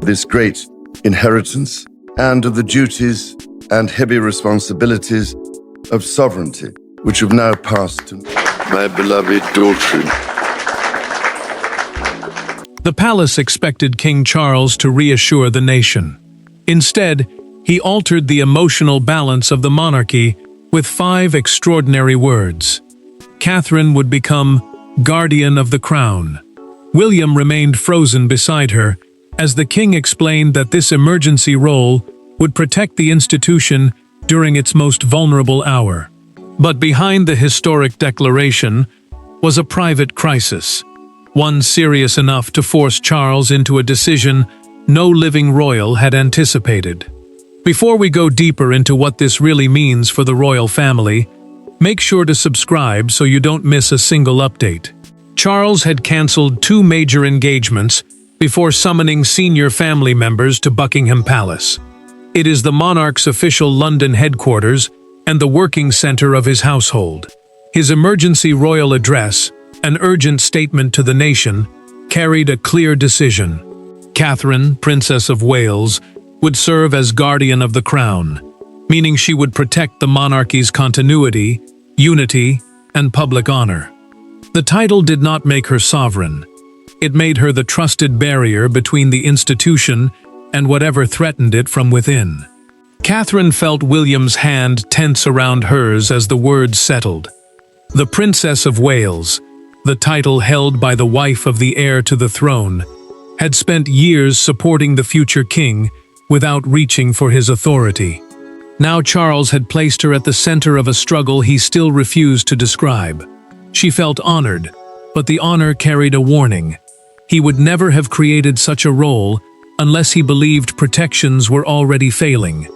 this great inheritance and of the duties and heavy responsibilities of sovereignty, which have now passed to my beloved daughter. The palace expected King Charles to reassure the nation. Instead, he altered the emotional balance of the monarchy with 5 extraordinary words. Catherine would become guardian of the crown. William remained frozen beside her, as the king explained that this emergency role would protect the institution during its most vulnerable hour. But behind the historic declaration was a private crisis, one serious enough to force Charles into a decision no living royal had anticipated. Before we go deeper into what this really means for the royal family, make sure to subscribe so you don't miss a single update. Charles had cancelled 2 major engagements before summoning senior family members to Buckingham Palace. It is the monarch's official London headquarters and the working center of his household. His emergency royal address, an urgent statement to the nation, carried a clear decision. Catherine, Princess of Wales, would serve as guardian of the crown, meaning she would protect the monarchy's continuity, unity, and public honor. The title did not make her sovereign. It made her the trusted barrier between the institution and whatever threatened it from within. Catherine felt William's hand tense around hers as the words settled. The Princess of Wales, the title held by the wife of the heir to the throne, had spent years supporting the future king without reaching for his authority. Now Charles had placed her at the center of a struggle he still refused to describe. She felt honored, but the honor carried a warning. He would never have created such a role unless he believed protections were already failing.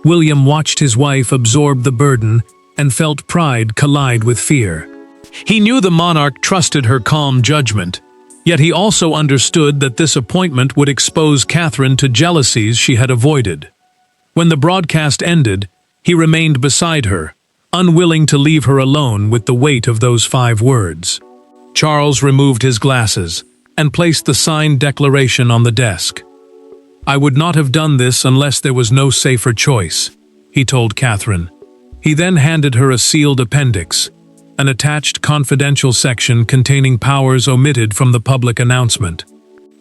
William watched his wife absorb the burden and felt pride collide with fear. He knew the monarch trusted her calm judgment, yet he also understood that this appointment would expose Catherine to jealousies she had avoided. When the broadcast ended, he remained beside her, unwilling to leave her alone with the weight of those 5 words. Charles removed his glasses and placed the signed declaration on the desk. "I would not have done this unless there was no safer choice," he told Catherine. He then handed her a sealed appendix, an attached confidential section containing powers omitted from the public announcement.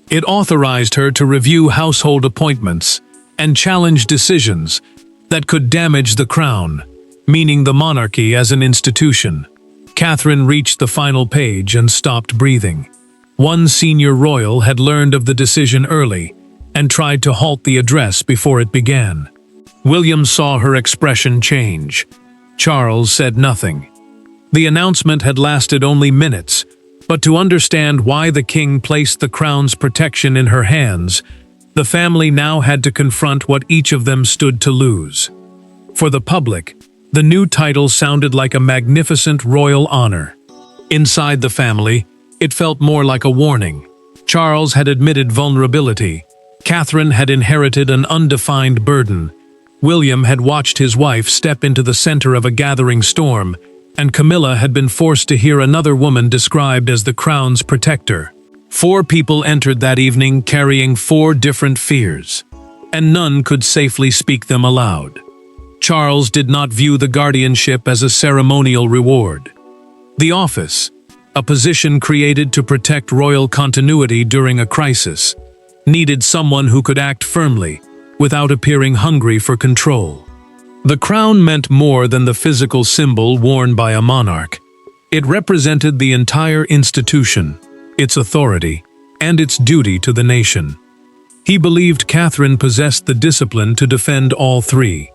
It authorized her to review household appointments and challenge decisions that could damage the crown, meaning the monarchy as an institution. Catherine reached the final page and stopped breathing. One senior royal had learned of the decision early and tried to halt the address before it began. William saw her expression change. Charles said nothing. The announcement had lasted only minutes, but to understand why the king placed the crown's protection in her hands, the family now had to confront what each of them stood to lose. For the public, the new title sounded like a magnificent royal honor. Inside the family, it felt more like a warning. Charles had admitted vulnerability. Catherine had inherited an undefined burden. William had watched his wife step into the center of a gathering storm, and Camilla had been forced to hear another woman described as the crown's protector. 4 people entered that evening carrying 4 different fears, and none could safely speak them aloud. Charles did not view the guardianship as a ceremonial reward. The office, a position created to protect royal continuity during a crisis, needed someone who could act firmly, without appearing hungry for control. The crown meant more than the physical symbol worn by a monarch. It represented the entire institution, its authority, and its duty to the nation. He believed Catherine possessed the discipline to defend all 3.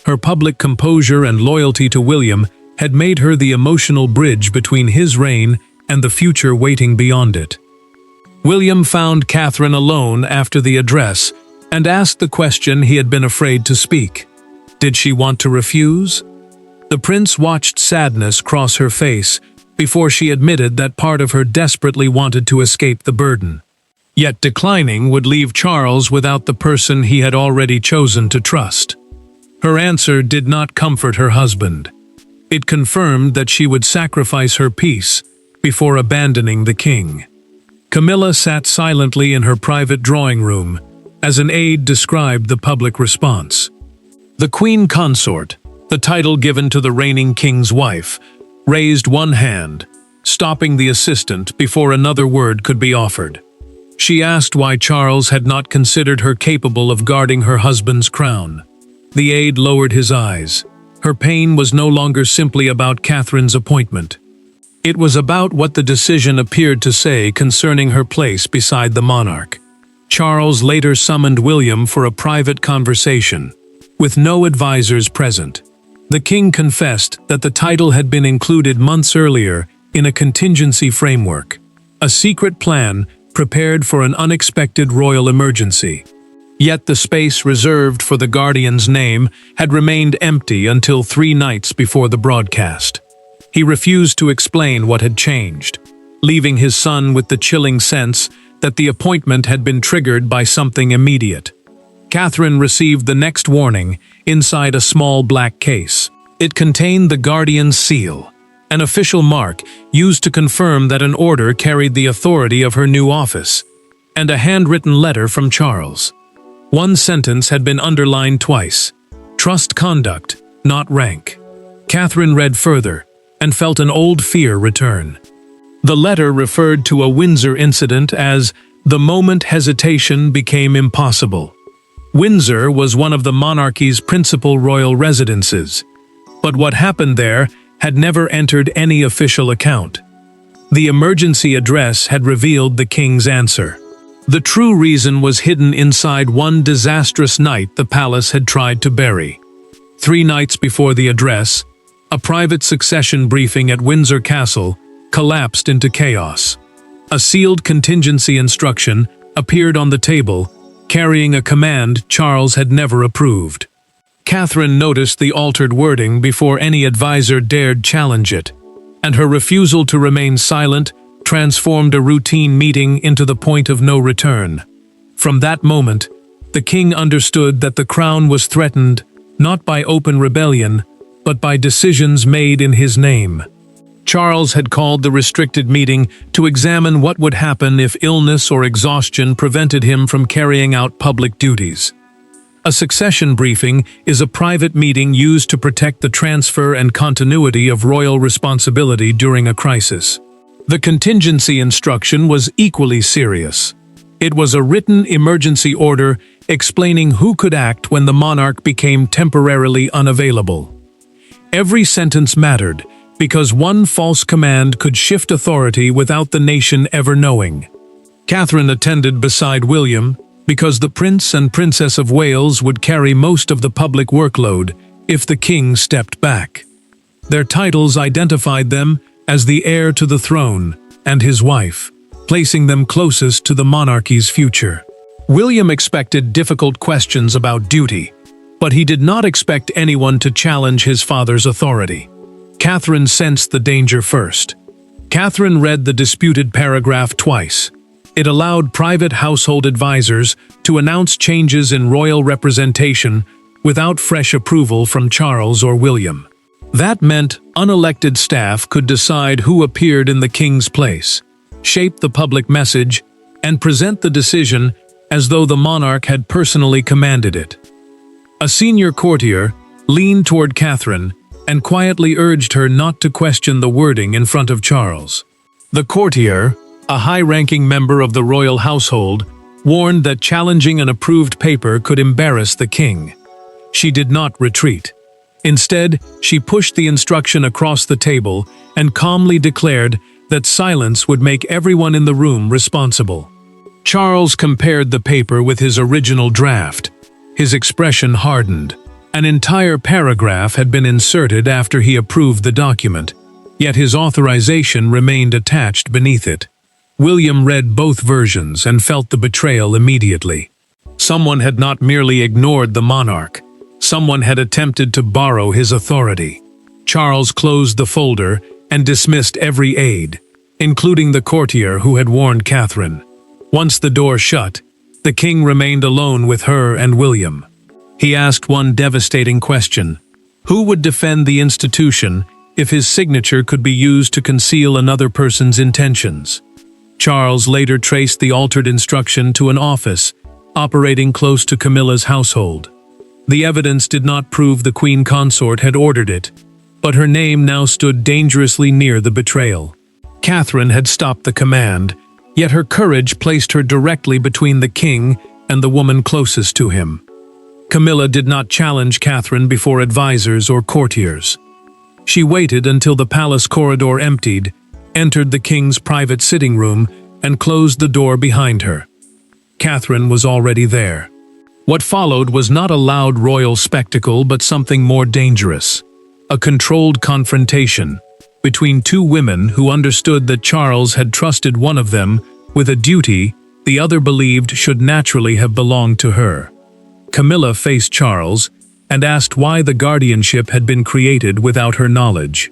Her public composure and loyalty to William had made her the emotional bridge between his reign and the future waiting beyond it. William found Catherine alone after the address and asked the question he had been afraid to speak. Did she want to refuse? The prince watched sadness cross her face before she admitted that part of her desperately wanted to escape the burden. Yet declining would leave Charles without the person he had already chosen to trust. Her answer did not comfort her husband. It confirmed that she would sacrifice her peace before abandoning the king. Camilla sat silently in her private drawing room, as an aide described the public response. The Queen Consort, the title given to the reigning king's wife, raised one hand, stopping the assistant before another word could be offered. She asked why Charles had not considered her capable of guarding her husband's crown. The aide lowered his eyes. Her pain was no longer simply about Catherine's appointment. It was about what the decision appeared to say concerning her place beside the monarch. Charles later summoned William for a private conversation, with no advisors present. The king confessed that the title had been included months earlier in a contingency framework, a secret plan prepared for an unexpected royal emergency. Yet the space reserved for the guardian's name had remained empty until 3 nights before the broadcast. He refused to explain what had changed, leaving his son with the chilling sense that the appointment had been triggered by something immediate. Catherine received the next warning inside a small black case. It contained the guardian's seal, an official mark used to confirm that an order carried the authority of her new office, and a handwritten letter from Charles. One sentence had been underlined twice: "Trust conduct, not rank." Catherine read further and felt an old fear return. The letter referred to a Windsor incident as the moment hesitation became impossible. Windsor was one of the monarchy's principal royal residences, but what happened there had never entered any official account. The emergency address had revealed the king's answer. The true reason was hidden inside one disastrous night the palace had tried to bury. 3 nights before the address, a private succession briefing at Windsor Castle collapsed into chaos. A sealed contingency instruction appeared on the table, carrying a command Charles had never approved. Catherine noticed the altered wording before any advisor dared challenge it, and her refusal to remain silent transformed a routine meeting into the point of no return. From that moment, the king understood that the crown was threatened not by open rebellion, but by decisions made in his name. Charles had called the restricted meeting to examine what would happen if illness or exhaustion prevented him from carrying out public duties. A succession briefing is a private meeting used to protect the transfer and continuity of royal responsibility during a crisis. The contingency instruction was equally serious. It was a written emergency order explaining who could act when the monarch became temporarily unavailable. Every sentence mattered, because one false command could shift authority without the nation ever knowing. Catherine attended beside William, because the Prince and Princess of Wales would carry most of the public workload if the king stepped back. Their titles identified them as the heir to the throne and his wife, placing them closest to the monarchy's future. William expected difficult questions about duty, but he did not expect anyone to challenge his father's authority. Catherine sensed the danger first. Catherine read the disputed paragraph twice. It allowed private household advisors to announce changes in royal representation without fresh approval from Charles or William. That meant unelected staff could decide who appeared in the king's place, shape the public message, and present the decision as though the monarch had personally commanded it. A senior courtier leaned toward Catherine and quietly urged her not to question the wording in front of Charles. The courtier, a high-ranking member of the royal household, warned that challenging an approved paper could embarrass the king. She did not retreat. Instead, she pushed the instruction across the table and calmly declared that silence would make everyone in the room responsible. Charles compared the paper with his original draft. His expression hardened. An entire paragraph had been inserted after he approved the document, yet his authorization remained attached beneath it. William read both versions and felt the betrayal immediately. Someone had not merely ignored the monarch. Someone had attempted to borrow his authority. Charles closed the folder and dismissed every aide, including the courtier who had warned Catherine. Once the door shut, the king remained alone with her and William. He asked one devastating question: who would defend the institution if his signature could be used to conceal another person's intentions? Charles later traced the altered instruction to an office operating close to Camilla's household. The evidence did not prove the queen consort had ordered it, but her name now stood dangerously near the betrayal. Catherine had stopped the command, yet her courage placed her directly between the king and the woman closest to him. Camilla did not challenge Catherine before advisors or courtiers. She waited until the palace corridor emptied, entered the king's private sitting room, and closed the door behind her. Catherine was already there. What followed was not a loud royal spectacle but something more dangerous. A controlled confrontation between two women who understood that Charles had trusted one of them with a duty the other believed should naturally have belonged to her. Camilla faced Charles and asked why the guardianship had been created without her knowledge.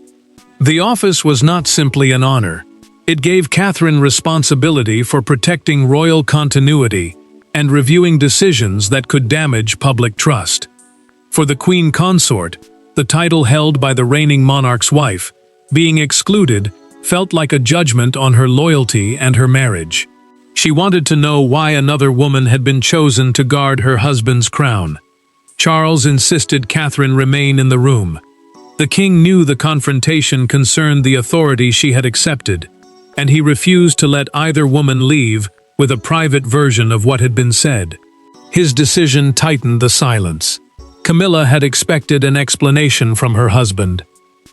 The office was not simply an honor. It gave Catherine responsibility for protecting royal continuity and reviewing decisions that could damage public trust. For the queen consort, the title held by the reigning monarch's wife, being excluded, felt like a judgment on her loyalty and her marriage. She wanted to know why another woman had been chosen to guard her husband's crown. Charles insisted Catherine remain in the room. The king knew the confrontation concerned the authority she had accepted, and he refused to let either woman leave with a private version of what had been said. His decision tightened the silence. Camilla had expected an explanation from her husband.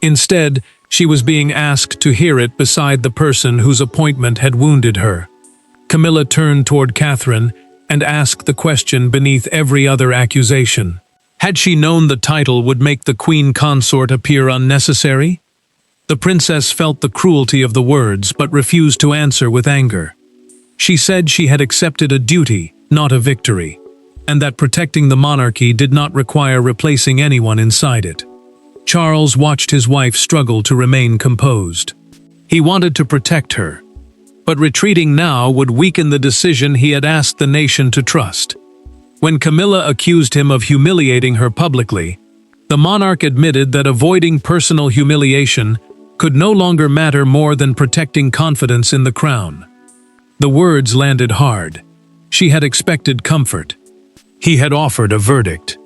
Instead, she was being asked to hear it beside the person whose appointment had wounded her. Camilla turned toward Catherine and asked the question beneath every other accusation. Had she known the title would make the queen consort appear unnecessary? The princess felt the cruelty of the words but refused to answer with anger. She said she had accepted a duty, not a victory, and that protecting the monarchy did not require replacing anyone inside it. Charles watched his wife struggle to remain composed. He wanted to protect her, but retreating now would weaken the decision he had asked the nation to trust. When Camilla accused him of humiliating her publicly, the monarch admitted that avoiding personal humiliation could no longer matter more than protecting confidence in the crown. The words landed hard. She had expected comfort. He had offered a verdict.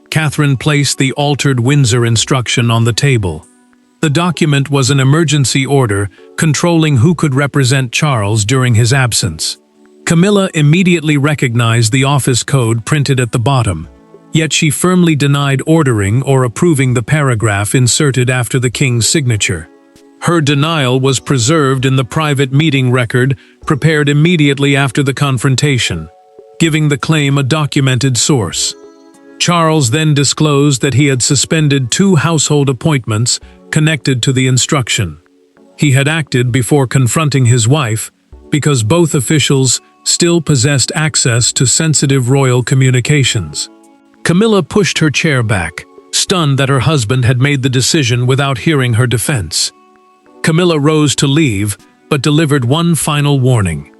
Catherine placed the altered Windsor instruction on the table. The document was an emergency order controlling who could represent Charles during his absence. Camilla immediately recognized the office code printed at the bottom, yet she firmly denied ordering or approving the paragraph inserted after the king's signature. Her denial was preserved in the private meeting record prepared immediately after the confrontation, giving the claim a documented source. Charles then disclosed that he had suspended 2 household appointments connected to the instruction. He had acted before confronting his wife because both officials still possessed access to sensitive royal communications. Camilla pushed her chair back, stunned that her husband had made the decision without hearing her defense. Camilla rose to leave, but delivered one final warning.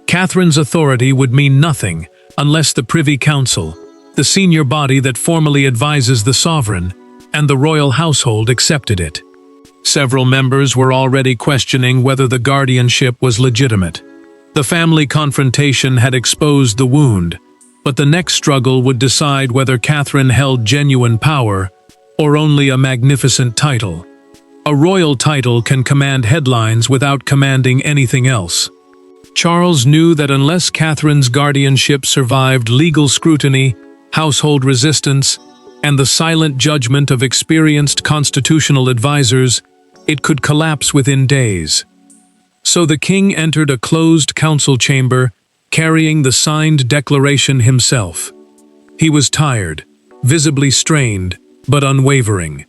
Catherine's authority would mean nothing unless the Privy Council, the senior body that formally advises the sovereign, and the royal household accepted it. Several members were already questioning whether the guardianship was legitimate. The family confrontation had exposed the wound, but the next struggle would decide whether Catherine held genuine power or only a magnificent title. A royal title can command headlines without commanding anything else. Charles knew that unless Catherine's guardianship survived legal scrutiny, household resistance, and the silent judgment of experienced constitutional advisors, it could collapse within days. So the king entered a closed council chamber, carrying the signed declaration himself. He was tired, visibly strained, but unwavering.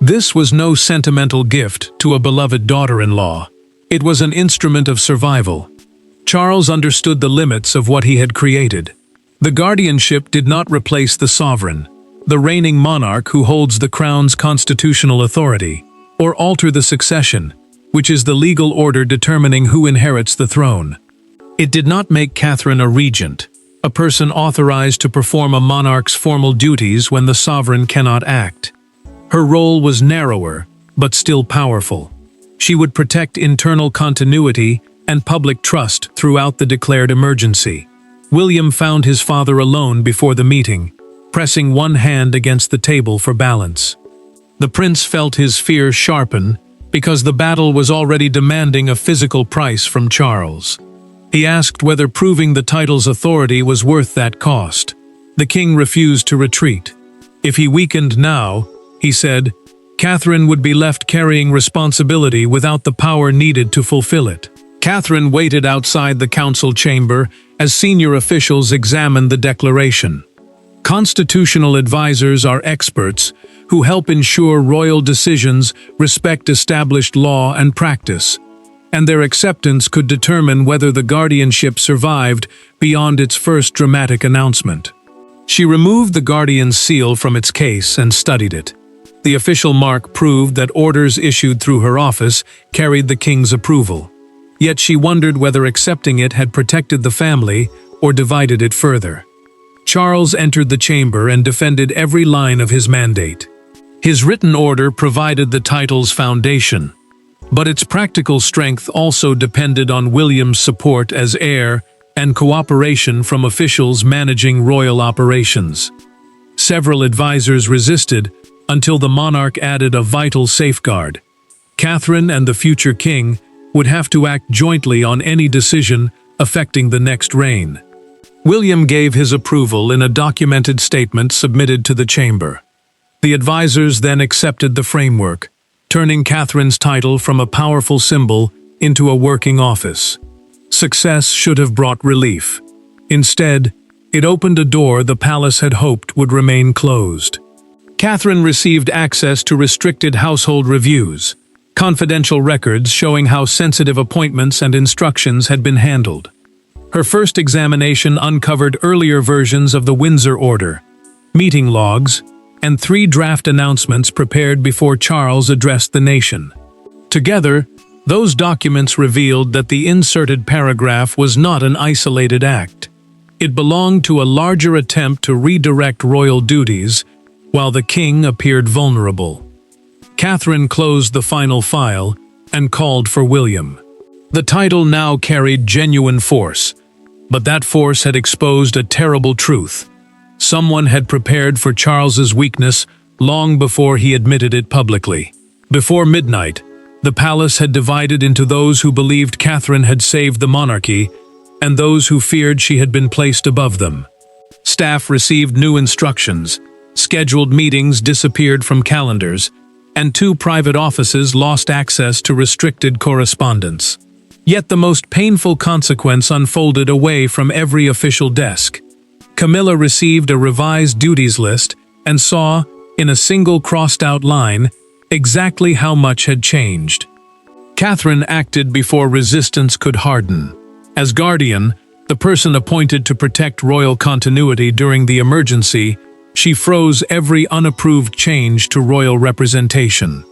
This was no sentimental gift to a beloved daughter-in-law. It was an instrument of survival. Charles understood the limits of what he had created. The guardianship did not replace the sovereign, the reigning monarch who holds the crown's constitutional authority, or alter the succession, which is the legal order determining who inherits the throne. It did not make Catherine a regent, a person authorized to perform a monarch's formal duties when the sovereign cannot act. Her role was narrower, but still powerful. She would protect internal continuity and public trust throughout the declared emergency. William found his father alone before the meeting, pressing one hand against the table for balance. The prince felt his fear sharpen because the battle was already demanding a physical price from Charles. He asked whether proving the title's authority was worth that cost. The king refused to retreat. If he weakened now, he said, Catherine would be left carrying responsibility without the power needed to fulfill it. Catherine waited outside the council chamber as senior officials examined the declaration. Constitutional advisors are experts who help ensure royal decisions respect established law and practice, and their acceptance could determine whether the guardianship survived beyond its first dramatic announcement. She removed the guardian's seal from its case and studied it. The official mark proved that orders issued through her office carried the king's approval. Yet she wondered whether accepting it had protected the family or divided it further. Charles entered the chamber and defended every line of his mandate. His written order provided the title's foundation, but its practical strength also depended on William's support as heir and cooperation from officials managing royal operations. Several advisors resisted until the monarch added a vital safeguard. Catherine and the future king would have to act jointly on any decision affecting the next reign. William gave his approval in a documented statement submitted to the chamber. The advisors then accepted the framework, turning Catherine's title from a powerful symbol into a working office. Success should have brought relief. Instead, it opened a door the palace had hoped would remain closed. Catherine received access to restricted household reviews, confidential records showing how sensitive appointments and instructions had been handled. Her first examination uncovered earlier versions of the Windsor order, meeting logs, and 3 draft announcements prepared before Charles addressed the nation. Together, those documents revealed that the inserted paragraph was not an isolated act. It belonged to a larger attempt to redirect royal duties, while the king appeared vulnerable. Catherine closed the final file and called for William. The title now carried genuine force, but that force had exposed a terrible truth. Someone had prepared for Charles's weakness long before he admitted it publicly. Before midnight, the palace had divided into those who believed Catherine had saved the monarchy and those who feared she had been placed above them. Staff received new instructions, scheduled meetings disappeared from calendars, and 2 private offices lost access to restricted correspondence. Yet the most painful consequence unfolded away from every official desk. Camilla received a revised duties list and saw, in a single crossed-out line, exactly how much had changed. Catherine acted before resistance could harden. As guardian, the person appointed to protect royal continuity during the emergency, she froze every unapproved change to royal representation.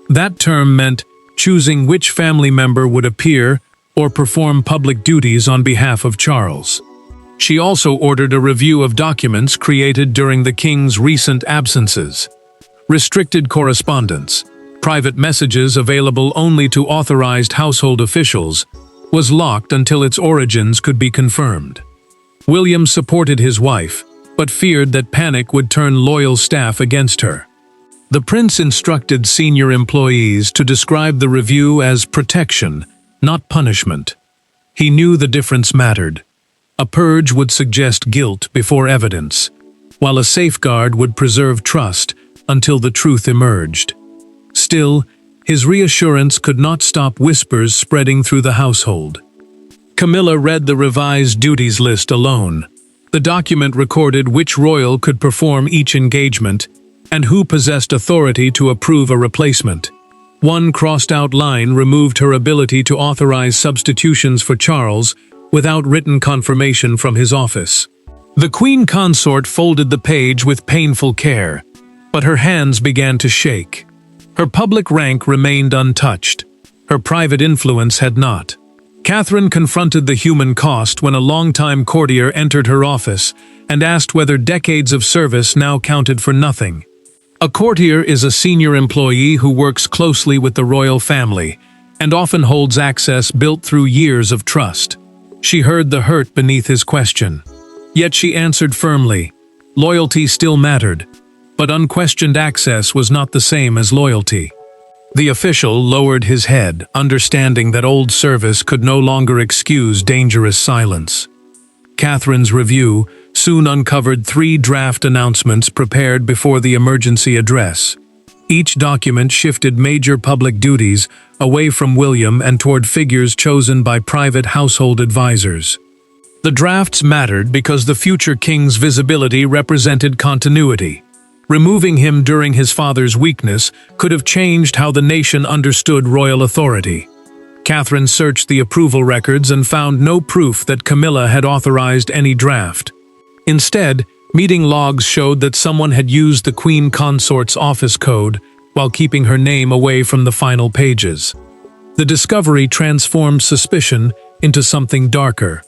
That term meant choosing which family member would appear or perform public duties on behalf of Charles. She also ordered a review of documents created during the king's recent absences. Restricted correspondence, private messages available only to authorized household officials, was locked until its origins could be confirmed. William supported his wife, but feared that panic would turn loyal staff against her. The prince instructed senior employees to describe the review as protection, not punishment. He knew the difference mattered. A purge would suggest guilt before evidence, while a safeguard would preserve trust until the truth emerged. Still, his reassurance could not stop whispers spreading through the household. Camilla read the revised duties list alone. The document recorded which royal could perform each engagement and who possessed authority to approve a replacement. One crossed-out line removed her ability to authorize substitutions for Charles without written confirmation from his office. The queen consort folded the page with painful care, but her hands began to shake. Her public rank remained untouched. Her private influence had not. Catherine confronted the human cost when a longtime courtier entered her office and asked whether decades of service now counted for nothing. A courtier is a senior employee who works closely with the royal family and often holds access built through years of trust. She heard the hurt beneath his question. Yet she answered firmly. Loyalty still mattered, but unquestioned access was not the same as loyalty. The official lowered his head, understanding that old service could no longer excuse dangerous silence. Catherine's review soon uncovered 3 draft announcements prepared before the emergency address. Each document shifted major public duties away from William and toward figures chosen by private household advisors. The drafts mattered because the future king's visibility represented continuity. Removing him during his father's weakness could have changed how the nation understood royal authority. Catherine searched the approval records and found no proof that Camilla had authorized any draft. Instead, meeting logs showed that someone had used the Queen Consort's office code while keeping her name away from the final pages. The discovery transformed suspicion into something darker.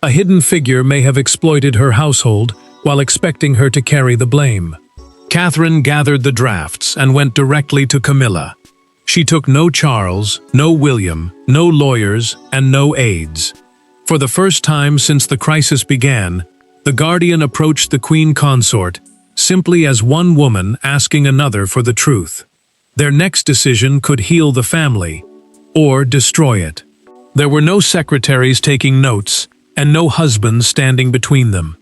A hidden figure may have exploited her household while expecting her to carry the blame. Catherine gathered the drafts and went directly to Camilla. She took no Charles, no William, no lawyers, and no aides. For the first time since the crisis began, the Guardian approached the Queen Consort simply as one woman asking another for the truth. Their next decision could heal the family or destroy it. There were no secretaries taking notes and no husbands standing between them.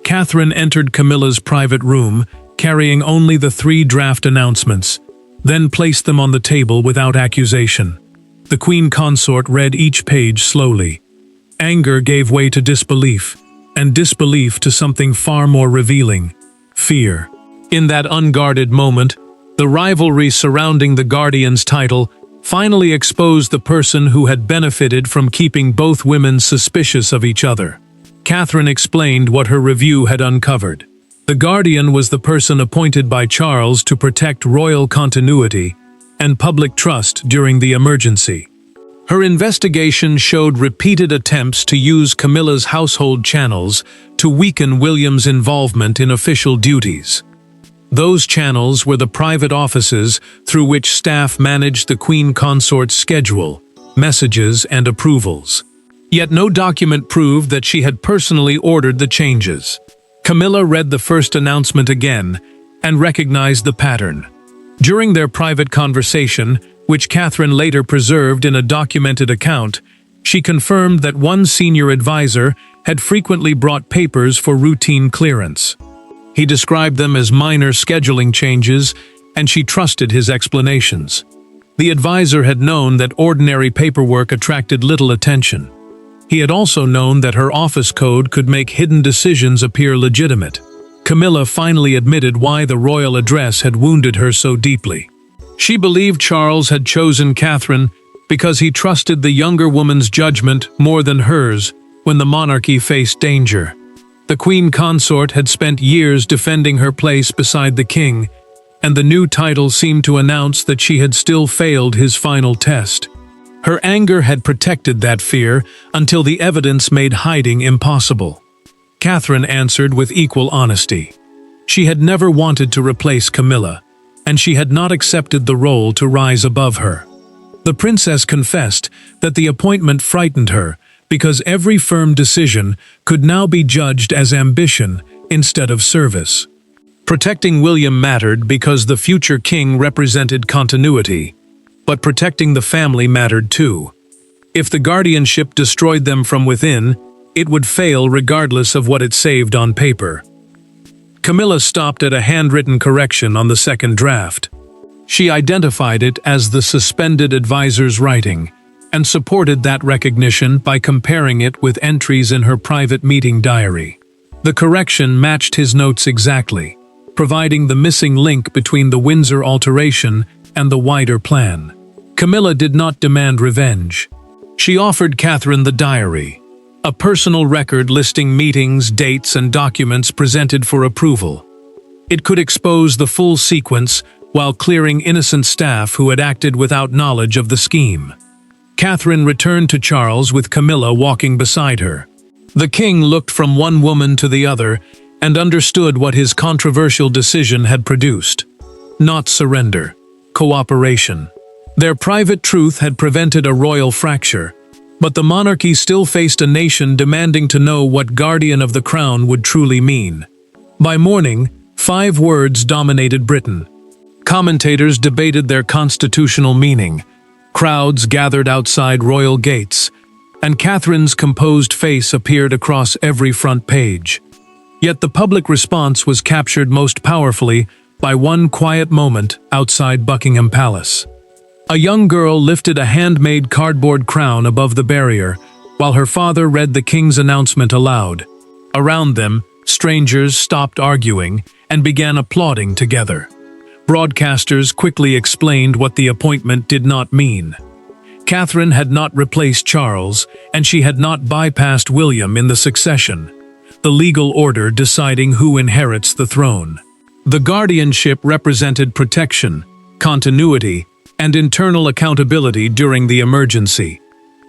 Catherine entered Camilla's private room, carrying only the 3 draft announcements, then placed them on the table without accusation. The Queen Consort read each page slowly. Anger gave way to disbelief, and disbelief to something far more revealing: fear. In that unguarded moment, the rivalry surrounding the Guardian's title finally exposed the person who had benefited from keeping both women suspicious of each other. Catherine explained what her review had uncovered. The Guardian was the person appointed by Charles to protect royal continuity and public trust during the emergency. Her investigation showed repeated attempts to use Camilla's household channels to weaken William's involvement in official duties. Those channels were the private offices through which staff managed the Queen Consort's schedule, messages, and approvals. Yet no document proved that she had personally ordered the changes. Camilla read the first announcement again and recognized the pattern. During their private conversation, which Catherine later preserved in a documented account, she confirmed that one senior advisor had frequently brought papers for routine clearance. He described them as minor scheduling changes, and she trusted his explanations. The advisor had known that ordinary paperwork attracted little attention. He had also known that her office code could make hidden decisions appear legitimate. Camilla finally admitted why the royal address had wounded her so deeply. She believed Charles had chosen Catherine because he trusted the younger woman's judgment more than hers when the monarchy faced danger. The Queen Consort had spent years defending her place beside the king, and the new title seemed to announce that she had still failed his final test. Her anger had protected that fear until the evidence made hiding impossible. Catherine answered with equal honesty. She had never wanted to replace Camilla, and she had not accepted the role to rise above her. The princess confessed that the appointment frightened her because every firm decision could now be judged as ambition instead of service. Protecting William mattered because the future king represented continuity, but protecting the family mattered too. If the guardianship destroyed them from within, it would fail regardless of what it saved on paper. Camilla stopped at a handwritten correction on the second draft. She identified it as the suspended advisor's writing, and supported that recognition by comparing it with entries in her private meeting diary. The correction matched his notes exactly, providing the missing link between the Windsor alteration and the wider plan. Camilla did not demand revenge. She offered Catherine the diary, a personal record listing meetings, dates, and documents presented for approval. It could expose the full sequence while clearing innocent staff who had acted without knowledge of the scheme. Catherine returned to Charles with Camilla walking beside her. The king looked from one woman to the other and understood what his controversial decision had produced. Not surrender, cooperation. Their private truth had prevented a royal fracture, But the monarchy still faced a nation demanding to know what guardian of the crown would truly mean. By morning, 5 words dominated Britain. Commentators debated their constitutional meaning. Crowds gathered outside royal gates, and Catherine's composed face appeared across every front page. Yet the public response was captured most powerfully by one quiet moment outside Buckingham Palace. A young girl lifted a handmade cardboard crown above the barrier, while her father read the king's announcement aloud. Around them, strangers stopped arguing and began applauding together. Broadcasters quickly explained what the appointment did not mean. Catherine had not replaced Charles, and she had not bypassed William in the succession, the legal order deciding who inherits the throne. The guardianship represented protection, continuity, and internal accountability during the emergency.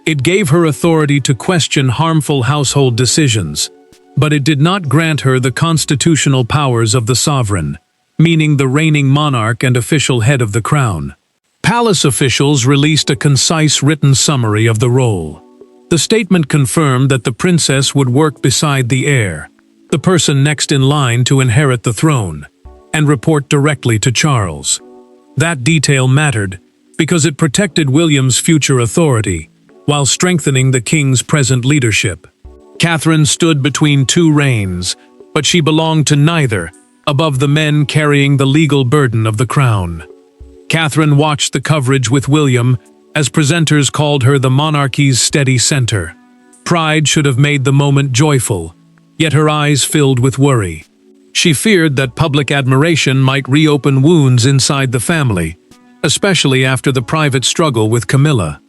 It gave her authority to question harmful household decisions, but it did not grant her the constitutional powers of the sovereign, meaning the reigning monarch and official head of the crown. Palace officials released a concise written summary of the role. The statement confirmed that the princess would work beside the heir, the person next in line to inherit the throne, and report directly to Charles. That detail mattered because it protected William's future authority while strengthening the king's present leadership. Catherine stood between 2 reigns, but she belonged to neither, above the men carrying the legal burden of the crown. Catherine watched the coverage with William as presenters called her the monarchy's steady center. Pride should have made the moment joyful, yet her eyes filled with worry. She feared that public admiration might reopen wounds inside the family, especially after the private struggle with Camilla.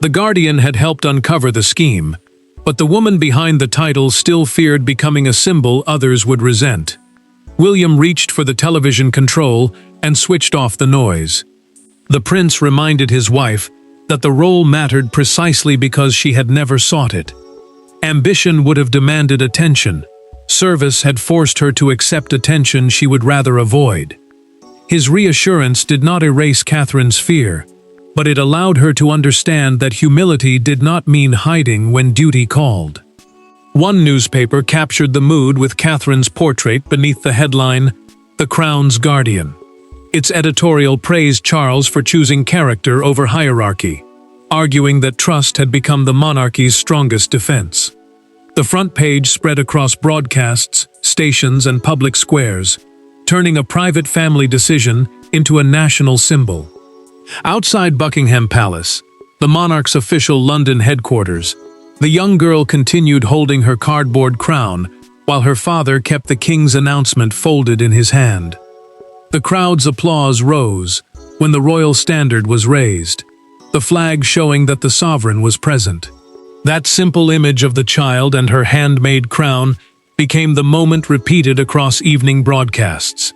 The Guardian had helped uncover the scheme, but the woman behind the title still feared becoming a symbol others would resent. William reached for the television control and switched off the noise. The prince reminded his wife that the role mattered precisely because she had never sought it. Ambition would have demanded attention. Service had forced her to accept attention she would rather avoid. His reassurance did not erase Catherine's fear, but it allowed her to understand that humility did not mean hiding when duty called. One newspaper captured the mood with Catherine's portrait beneath the headline, "The Crown's Guardian." Its editorial praised Charles for choosing character over hierarchy, arguing that trust had become the monarchy's strongest defense. The front page spread across broadcasts, stations, and public squares, turning a private family decision into a national symbol. Outside Buckingham Palace, the monarch's official London headquarters, the young girl continued holding her cardboard crown while her father kept the king's announcement folded in his hand. The crowd's applause rose when the royal standard was raised, the flag showing that the sovereign was present. That simple image of the child and her handmade crown became the moment repeated across evening broadcasts.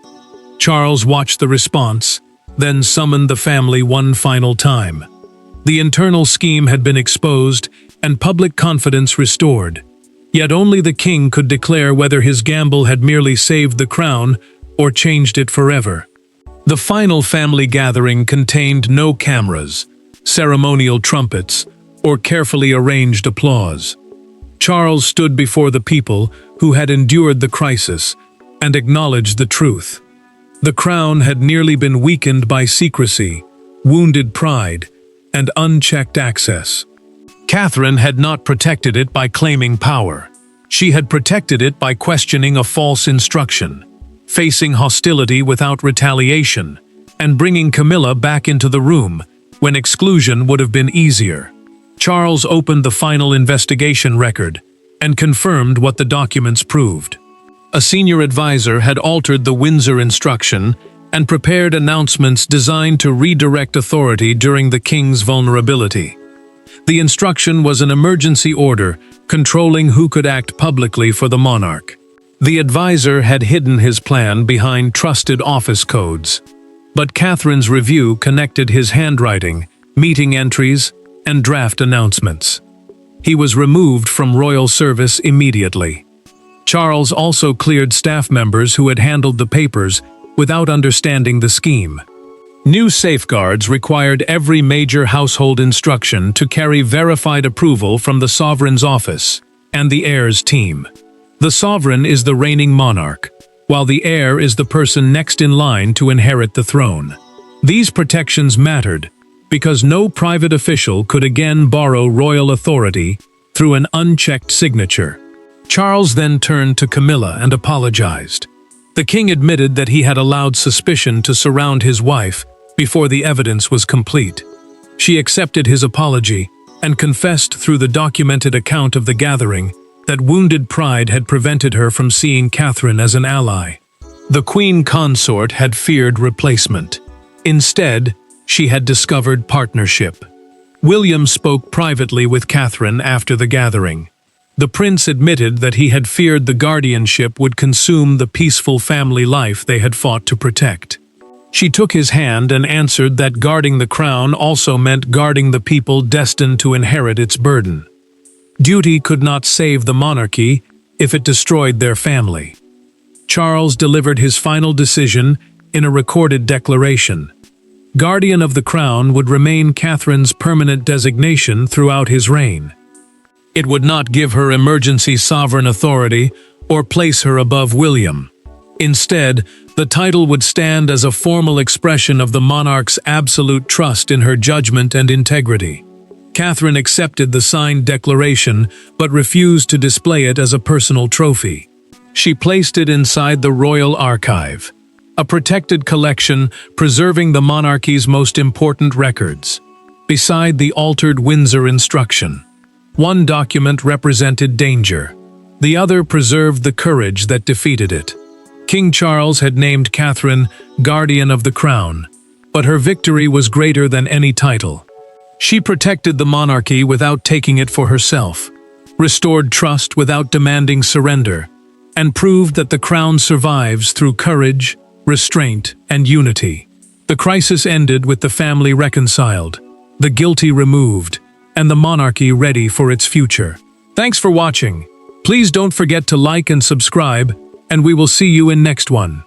Charles watched the response, then summoned the family one final time. The internal scheme had been exposed and public confidence restored, yet only the king could declare whether his gamble had merely saved the crown or changed it forever. The final family gathering contained no cameras, ceremonial trumpets, or carefully arranged applause. Charles stood before the people who had endured the crisis and acknowledged the truth. The crown had nearly been weakened by secrecy, wounded pride, and unchecked access. Catherine had not protected it by claiming power. She had protected it by questioning a false instruction, facing hostility without retaliation, and bringing Camilla back into the room when exclusion would have been easier. Charles opened the final investigation record and confirmed what the documents proved. A senior advisor had altered the Windsor instruction and prepared announcements designed to redirect authority during the king's vulnerability. The instruction was an emergency order controlling who could act publicly for the monarch. The advisor had hidden his plan behind trusted office codes, but Catherine's review connected his handwriting, meeting entries, and draft announcements. He was removed from royal service immediately. Charles also cleared staff members who had handled the papers without understanding the scheme. New safeguards required every major household instruction to carry verified approval from the sovereign's office and the heir's team. The sovereign is the reigning monarch, while the heir is the person next in line to inherit the throne. These protections mattered because no private official could again borrow royal authority through an unchecked signature. Charles then turned to Camilla and apologized. The king admitted that he had allowed suspicion to surround his wife before the evidence was complete. She accepted his apology and confessed through the documented account of the gathering that wounded pride had prevented her from seeing Catherine as an ally. The queen consort had feared replacement. Instead, she had discovered partnership. William spoke privately with Catherine after the gathering. The prince admitted that he had feared the guardianship would consume the peaceful family life they had fought to protect. She took his hand and answered that guarding the crown also meant guarding the people destined to inherit its burden. Duty could not save the monarchy if it destroyed their family. Charles delivered his final decision in a recorded declaration. Guardian of the crown would remain Catherine's permanent designation throughout his reign. It would not give her emergency sovereign authority or place her above William. Instead, the title would stand as a formal expression of the monarch's absolute trust in her judgment and integrity. Catherine accepted the signed declaration but refused to display it as a personal trophy. She placed it inside the royal archive, a protected collection preserving the monarchy's most important records. Beside the altered Windsor instruction, one document represented danger. The other preserved the courage that defeated it. King Charles had named Catherine Guardian of the Crown, but her victory was greater than any title. She protected the monarchy without taking it for herself, restored trust without demanding surrender, and proved that the crown survives through courage, restraint, and unity. The crisis ended with the family reconciled, the guilty removed, and the monarchy ready for its future. Thanks for watching. Please don't forget to like and subscribe, and we will see you in next one.